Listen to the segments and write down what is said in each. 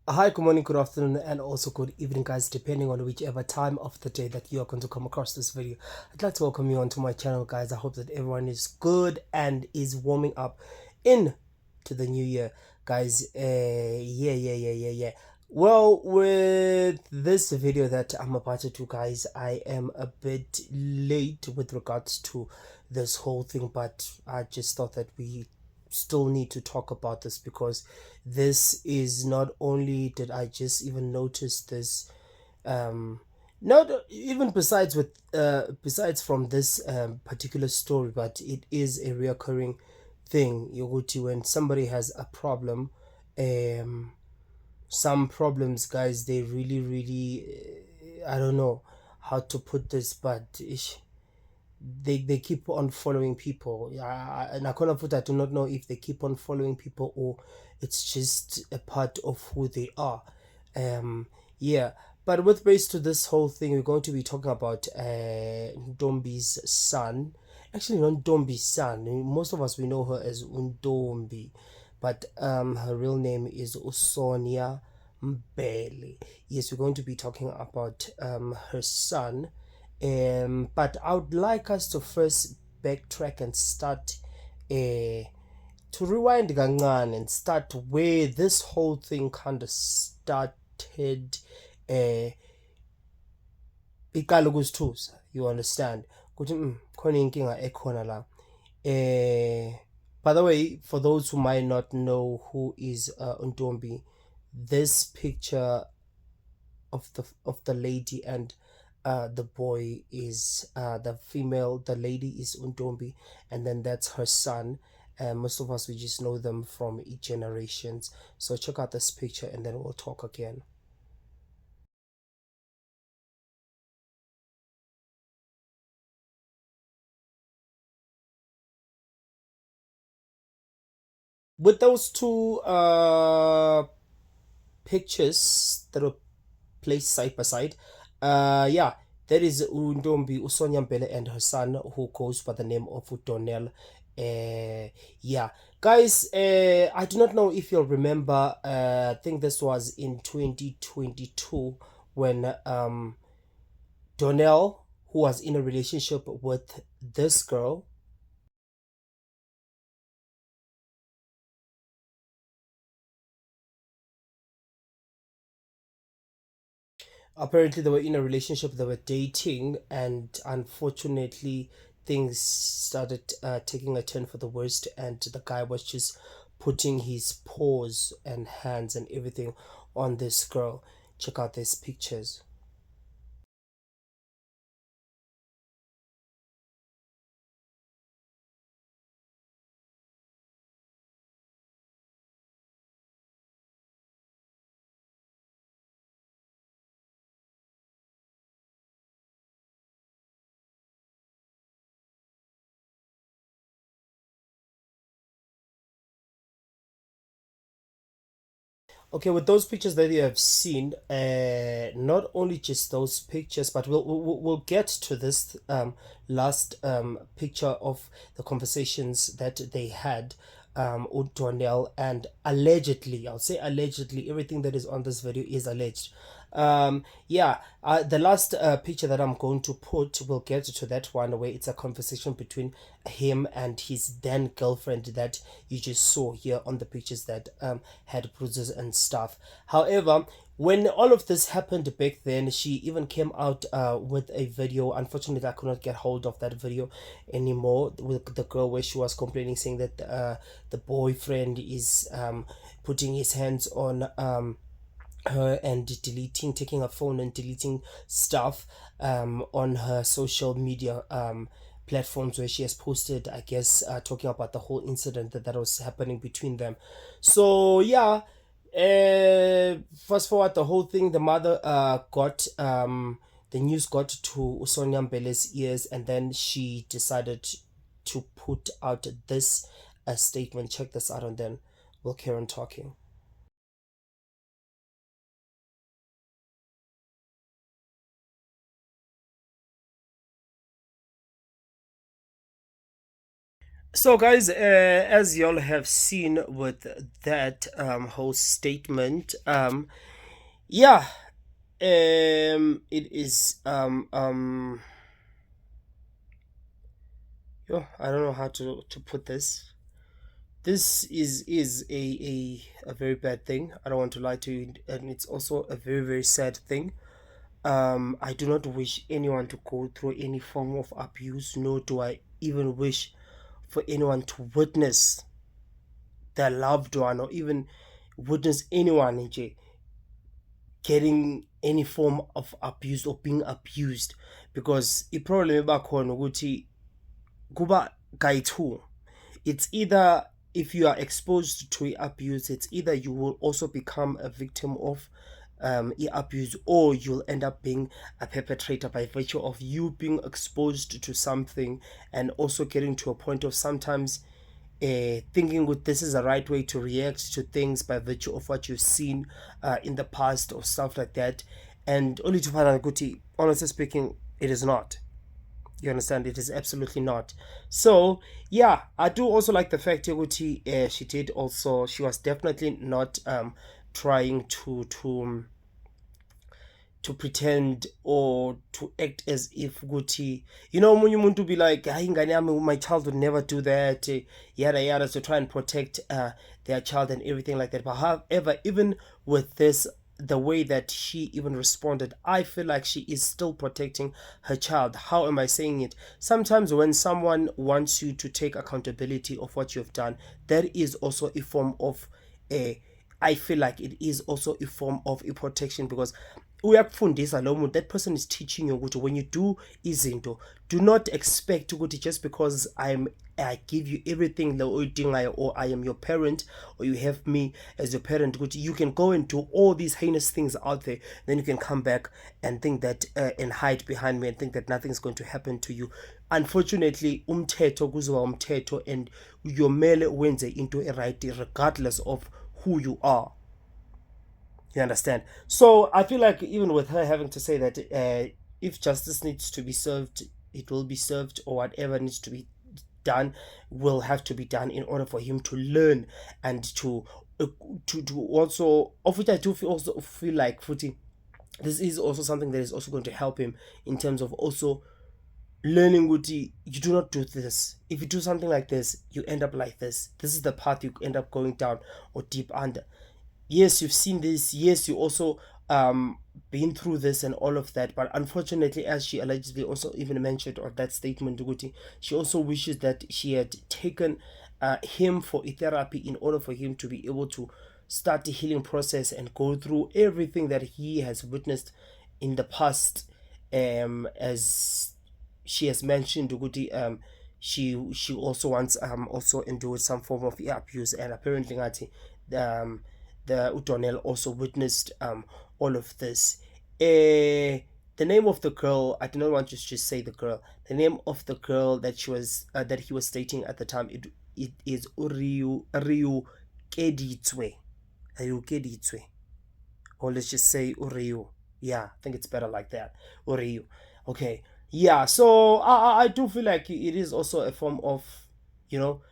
Hi, good morning, good afternoon, and also good evening, guys, depending on whichever time of the day that you are going to come across this video. I'd like to welcome you onto my channel, guys. I hope that everyone is good and is warming up in to the new year, guys. Yeah. Well, with this video that I'm about to do, guys, I am a bit late with regards to this whole thing, but I just thought that we still need to talk about this because this is not only did I just even notice this, not even besides from this particular story, but it is a reoccurring thing. Yoguti, when somebody has a problem, um some problems, guys, they really I don't know how to put this, but they keep on following people. And I can't put, I do not know if they keep on following people or it's just a part of who they are. Yeah. But with base to this whole thing, we're going to be talking about Ndombi's son. Actually, not Ndombi's son. Most of us we know her as Undombi, but her real name is Usonia Mbele. Yes, we're going to be talking about her son, but I would like us to first backtrack and start to rewind gangan and start where this whole thing kind of started. Uh, iqala ukusithusa, you understand ukuthi khona inkinga ekhona la. By the way, for those who might not know who is Untombi, this picture of the lady and the boy is the female. The lady is Untombi, and then that's her son. And most of us we just know them from each generations. So check out this picture, and then we'll talk again. With those two pictures that were placed side by side, yeah, there is Undombi Usonya Mbele and her son who goes by the name of Donnell. Yeah, guys, I do not know if you'll remember. I think this was in 2022 when Donnell, who was in a relationship with this girl. Apparently they were in a relationship, they were dating, and unfortunately things started taking a turn for the worst, and the guy was just putting his paws and hands and everything on this girl. Check out these pictures. Okay, with those pictures that you have seen, not only just those pictures, but we'll get to this last picture of the conversations that they had with Donnell, and allegedly, I'll say allegedly, everything that is on this video is alleged. Yeah, the last picture that I'm going to put, we'll get to that one where it's a conversation between him and his then girlfriend that you just saw here on the pictures that had bruises and stuff. However, when all of this happened back then, she even came out with a video. Unfortunately, I could not get hold of that video anymore, with the girl where she was complaining, saying that the boyfriend is putting his hands on her and deleting, taking her phone and deleting stuff on her social media platforms where she has posted, I guess, talking about the whole incident that was happening between them. So yeah, fast forward the whole thing, the mother got the news got to Sonia Mbele's ears, and then she decided to put out this statement. Check this out, and then we'll carry on talking. So, guys, as y'all have seen with that whole statement, yeah, it is yo, I don't know how to put this. This is a very bad thing. I don't want to lie to you, and it's also a very sad thing. I do not wish anyone to go through any form of abuse, nor do I even wish for anyone to witness their loved one or even witness anyone getting any form of abuse or being abused, because iproblem ebakhona ukuthi kuba kayi-two. It's either, if you are exposed to abuse, it's either you will also become a victim of abuse, or you'll end up being a perpetrator by virtue of you being exposed to something, and also getting to a point of sometimes thinking with this is the right way to react to things by virtue of what you've seen in the past or stuff like that, and only to find out, honestly speaking, it is not. You understand? It is absolutely not. So yeah, I do also like the fact Guti, she did also, she was definitely not trying to pretend or to act as if Guti, omunye umuntu be like, hayi ingane yami, my child would never do that, yada yada, to try and protect their child and everything like that. But however, even with this, the way that she even responded, I feel like she is still protecting her child. How am I saying it? Sometimes when someone wants you to take accountability of what you've done, that is also a form of a, I feel like it is also a form of a protection, because uyakufundisa lo muntu, that person is teaching you ukuthi when you do izinto, do not expect ukuthi just because I give you everything oyidingayo, or I am your parent, or you have me as your parent, ukuthi you can go and do all these heinous things out there, then you can come back and think that and hide behind me and think that nothing is going to happen to you. Unfortunately, umthetho kuzoba umthetho, and yomele wenze into right regardless of who you are. You understand? So I feel like even with her having to say that if justice needs to be served, it will be served, or whatever needs to be done will have to be done in order for him to learn, and uh, to also, of which I do also feel like footing. This is also something that is also going to help him in terms of also learning Guti, you do not do this. If you do something like this, you end up like this. This is the path you end up going down or deep under. Yes, you've seen this. Yes, you also been through this and all of that. But unfortunately, as she allegedly also even mentioned on that statement, Guti, she also wishes that she had taken him for a therapy in order for him to be able to start the healing process and go through everything that he has witnessed in the past. As she has mentioned, Guti, she also wants also endured some form of abuse, and apparently Ngati, the Udonel also witnessed all of this. The name of the girl, I do not want to just say the girl. The name of the girl that she was that he was dating at the time, it is Ryu Keditswe. Ryu Keditswe. Or let's just say Uriu. Yeah, I think it's better like that. Uriu. Okay. Yeah, so I do feel like it is also a form of,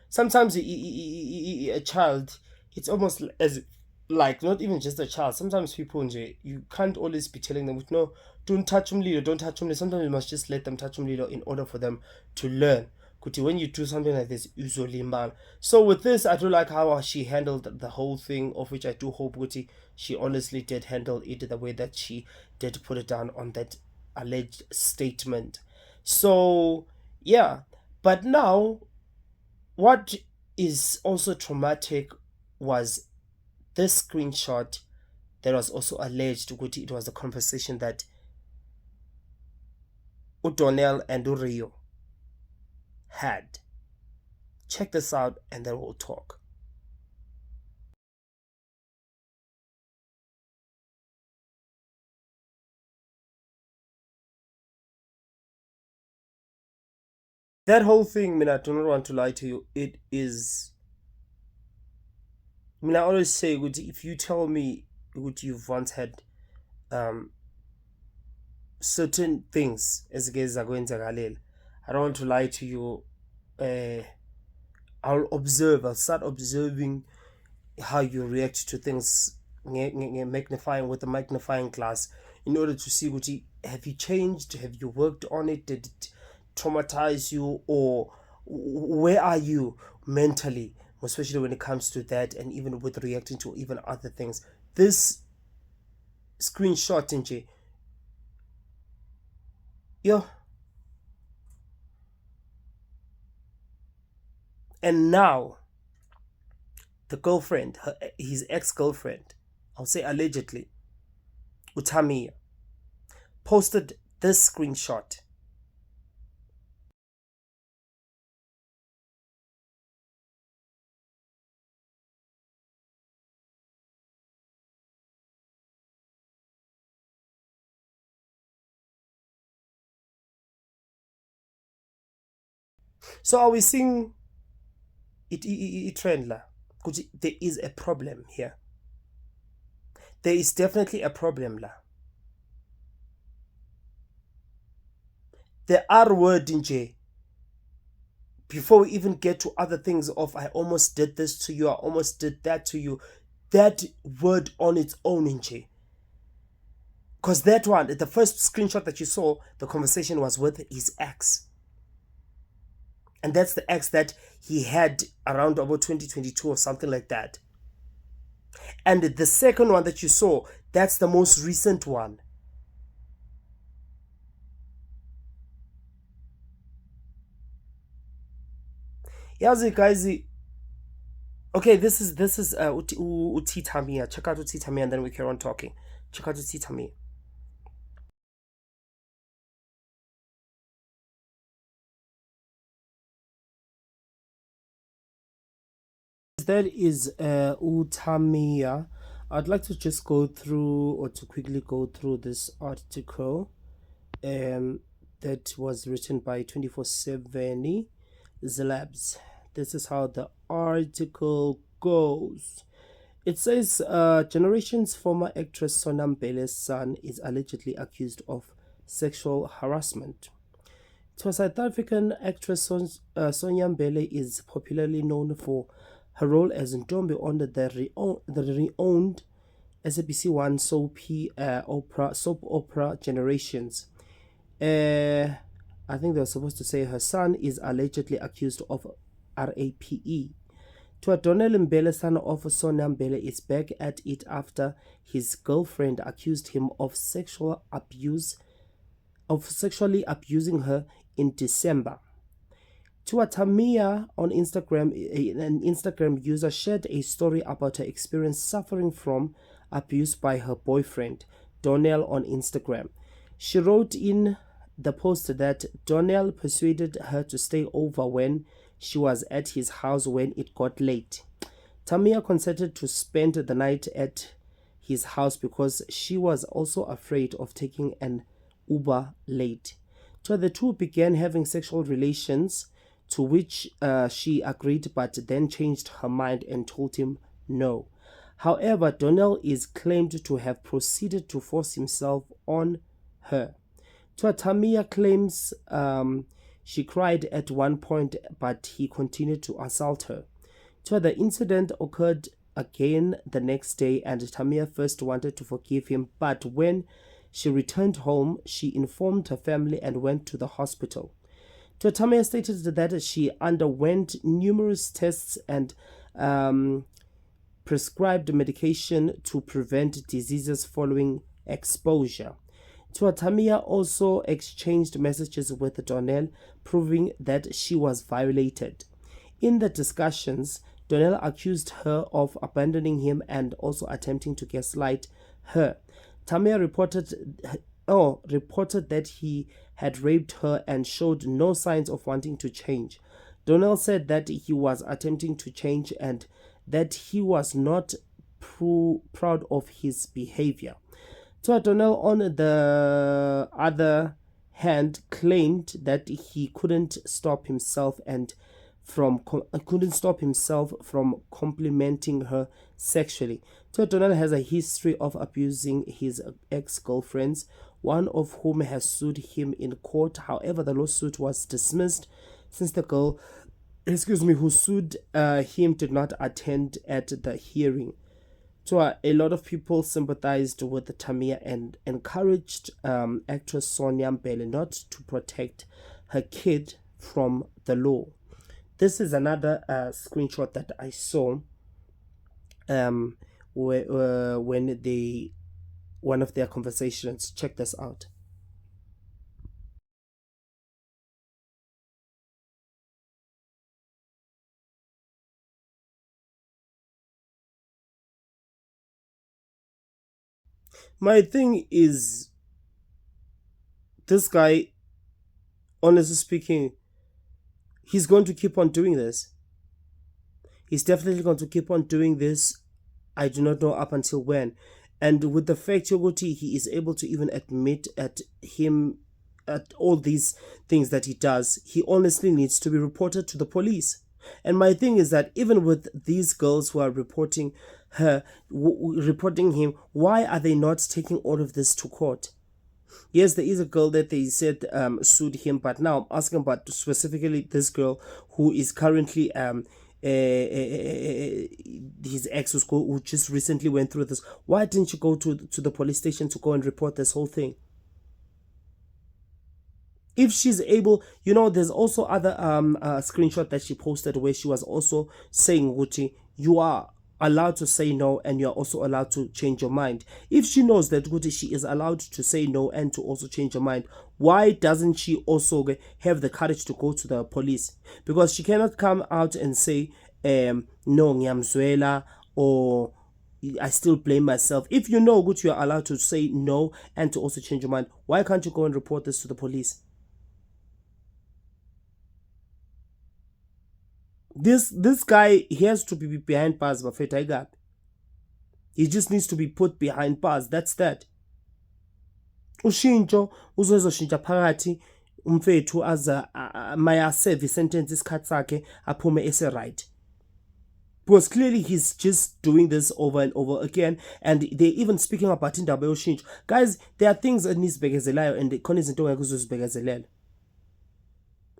sometimes a child, it's almost as like not even just a child. Sometimes people, you can't always be telling them, no, don't touch umlilo, don't touch umlilo. Sometimes you must just let them touch umlilo in order for them to learn. Kuti, when you do something like this, uzolimala. So with this, I do like how she handled the whole thing, of which I do hope Kuti, she honestly did handle it the way that she did put it down on that alleged statement. So yeah, but now what is also traumatic was this screenshot that was also alleged Kuti, it was a conversation that Udonel and Uriyo had. Check this out and then we'll talk. That whole thing, I do not want to lie to you. It is. I always say, if you tell me what you've once had certain things as guys are going to Galil, I don't want to lie to you. I'll start observing how you react to things, magnifying with a magnifying glass, in order to see what have you changed, have you worked on it, did it traumatize you, or where are you mentally, especially when it comes to that, and even with reacting to even other things. This screenshot nje, yo, and now the girlfriend, his ex-girlfriend, I'll say allegedly, Uthamia, posted this screenshot. So are we seeing it trend la? There is a problem here. There is definitely a problem la. The R word in J, before we even get to other things of I almost did this to you, I almost did that to you, that word on its own in J. Because that one, the first screenshot that you saw, the conversation was with his ex. And that's the ex that he had around about 2022 or something like that. And the second one that you saw, that's the most recent one. Yazi guys, okay, this is Uti Tamia. Check out Uti Tamia and then we carry on talking. Check out Uti Tamia. That is Utamia. I'd like to just go through, or to quickly go through this article that was written by 24/7 Zlabs. This is how the article goes. It says, Generation's former actress Sonam Mbele's son is allegedly accused of sexual harassment. So South African actress Sonia Mbele is popularly known for her role as Ntombi on the renowned SABC1 soap opera Generations. I think they're supposed to say her son is allegedly accused of RAPE. Donnell Mbele, son of Sonia Mbele, is back at it after his girlfriend accused him of sexually abusing her in December. Tamia on Instagram, an Instagram user, shared a story about her experience suffering from abuse by her boyfriend, Donnell, on Instagram. She wrote in the post that Donnell persuaded her to stay over when she was at his house when it got late. Tamia consented to spend the night at his house because she was also afraid of taking an Uber late. So the two began having sexual relations, to which she agreed, but then changed her mind and told him no. However, Donnell is claimed to have proceeded to force himself on her. Tamia claims she cried at one point, but he continued to assault her. The incident occurred again the next day, and Tamia first wanted to forgive him, but when she returned home, she informed her family and went to the hospital. Tamia stated that she underwent numerous tests and prescribed medication to prevent diseases following exposure. Tamia also exchanged messages with Donnell, proving that she was violated. In the discussions, Donnell accused her of abandoning him and also attempting to gaslight her. Tamia reported that he had raped her and showed no signs of wanting to change. Donnell said that he was attempting to change and that he was not proud of his behavior. Donnell, on the other hand, claimed that he couldn't stop himself from complimenting her sexually. Donnell has a history of abusing his ex-girlfriends, one of whom has sued him in court. However, the lawsuit was dismissed since the girl excuse me, who sued him did not attend at the hearing. So a lot of people sympathized with Tamia and encouraged actress Sonia Mbele not to protect her kid from the law. This is another screenshot that I saw when they one of their conversations. Check this out. My thing is, this guy, honestly speaking, he's going to keep on doing this. He's definitely going to keep on doing this. I do not know up until when. And with the fact Yogoti, he is able to even admit at all these things that he does, he honestly needs to be reported to the police. And my thing is that even with these girls who are reporting reporting him, why are they not taking all of this to court? Yes, there is a girl that they said sued him, but now I'm asking about specifically this girl who is currently his ex who just recently went through this. Why didn't you go to the police station to go and report this whole thing? If she's able, there's also other screenshot that she posted where she was also saying, Gucci, you are allowed to say no and you're also allowed to change your mind. If she knows that Gucci, she is allowed to say no and to also change her mind, why doesn't she also have the courage to go to the police? Because she cannot come out and say, no, ngiyamzwela, or I still blame myself. If you know Gucci, you're allowed to say no and to also change your mind, why can't you go and report this to the police? This guy, he has to be behind bars, bafetha igapi. He just needs to be put behind bars. That's that. Ushintsho uzozoshintsha phakathi umfethu aza maya serve sentence isikhathi sakhe aphume ese right. Because clearly he's just doing this over and over again, and they're even speaking about indaba yoshintsho. Guys, there are things enizibhekezelayo and khona izinto ongeke uzozibhekezelela.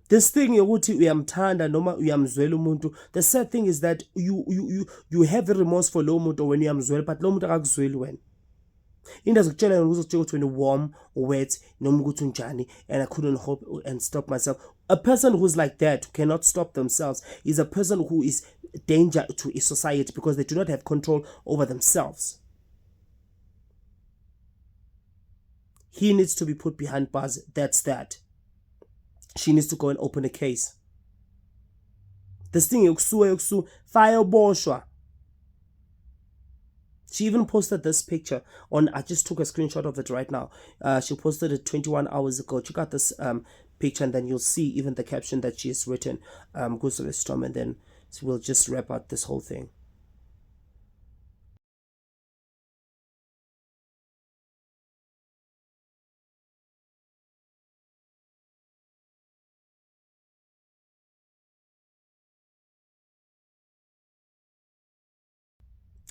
This thing yokuthi uyamthanda noma uyamzwela umuntu, the sad thing is that you have remorse for lo muntu when uyamzwela, but lo muntu akakuzweli wena. Into azokutshela yona uzokutshela ukuthi wena warm, wet, noma ukuthi unjani, and I couldn't hope and stop myself. A person who's like that, who cannot stop themselves, is a person who is danger to a society because they do not have control over themselves. He needs to be put behind bars. That's that. She needs to go and open a case. This thing yoksu fire boshwa. She even posted this picture on, I just took a screenshot of it right now. She posted it 21 hours ago. Check out this picture and then you'll see even the caption that she has written, Gusule Storm, and then we'll just wrap up this whole thing.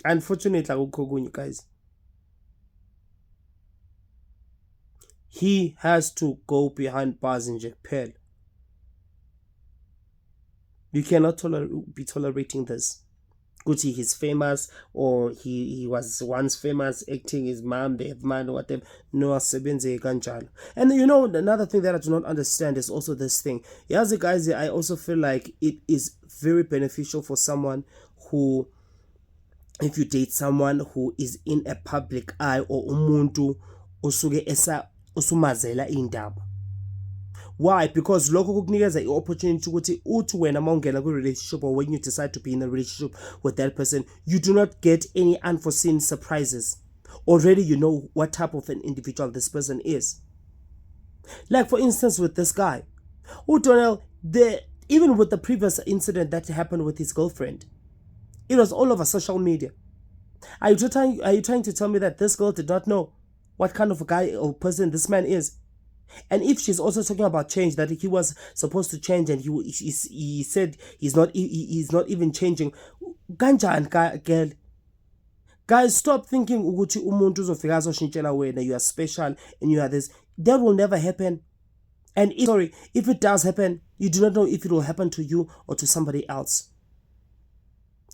Unfortunately, you guys, he has to go behind bars in Japan. You cannot be tolerating this. Gucci, he's famous, or he was once famous, acting his mom, they have man, whatever. No, sebenze kanjalo. And another thing that I do not understand is also this thing. Yes, guys, I also feel like it is very beneficial for someone who, if you date someone who is in a public eye, or umuntu osuke usumazela indaba. Why? Because lokho kukunikeza i-opportunity ukuthi uthi wena mawungena kwi-relationship, or when you decide to be in a relationship with that person, you do not get any unforeseen surprises. Already you know what type of an individual this person is. Like for instance with this guy, Donald, even with the previous incident that happened with his girlfriend, it was all over social media. Are you trying to tell me that this girl did not know what kind of a guy or person this man is? And if she's also talking about change, that he was supposed to change and he said he's not even changing, kanjani girl? Guys, stop thinking ukuthi umuntu uzofika azoshintshela wena you are special and you are this. That will never happen. And if it does happen, You do not know if it will happen to you or to somebody else.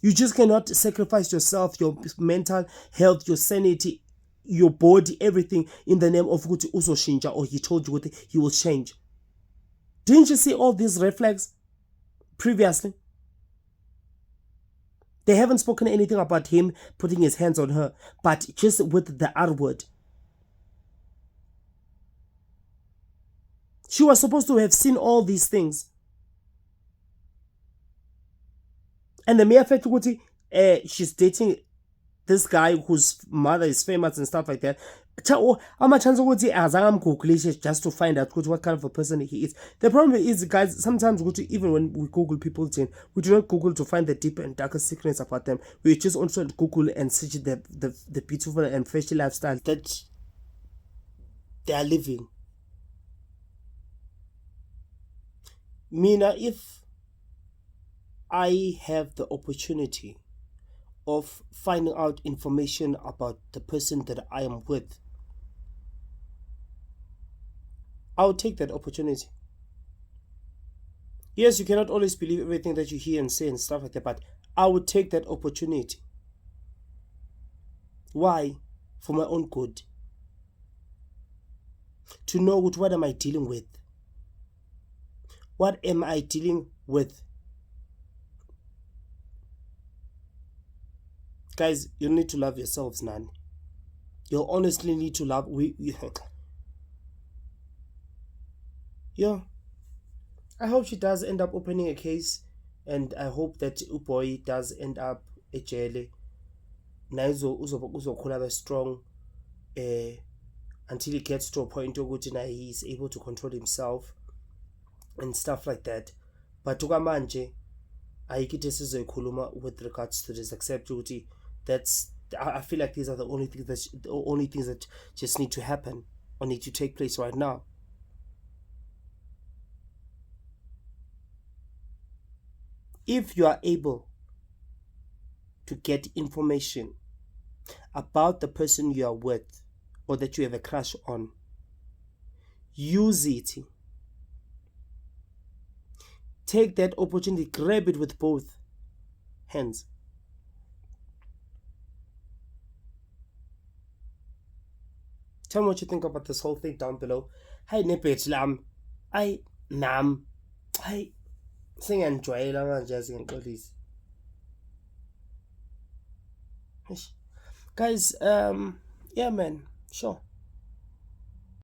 You just cannot sacrifice yourself, your mental health, your sanity, your body, everything in the name of Guti Uzoshinja, or he told you that he will change. Didn't you see all these red flags previously? They haven't spoken anything about him putting his hands on her, but just with the R word. She was supposed to have seen all these things. And the mere fact that she's dating this guy whose mother is famous and stuff like that. I'm a chance just to find out what kind of a person he is. The problem is, guys, sometimes even when we Google people's name, we do not Google to find the deeper and darker secrets about them. We just also Google and search the beautiful and flashy lifestyle that they are living. Mina, if I have the opportunity of finding out information about the person that I am with, I would take that opportunity. Yes, you cannot always believe everything that you hear and say and stuff like that, but I would take that opportunity. Why? For my own good. To know what am I dealing with? What am I dealing with? Guys, you need to love yourselves, Nan. You honestly need to love. Yeah. I hope she does end up opening a case, and I hope that Uboy does end up a jail. Naizo uzokhula strong until he gets to a point where he is able to control himself and stuff like that. But tukamanje ayikho sizoyikhuluma with regards to this, except ukuthi that's, I feel like these are the only things that just need to happen or need to take place right now. If you are able to get information about the person you are with or that you have a crush on, use it. Take that opportunity, grab it with both hands. Tell me what you think about this whole thing down below. Hey, Nipet Lam. I Nam. Hey, sing and enjoy jazz and this. Guys, yeah, man, sure.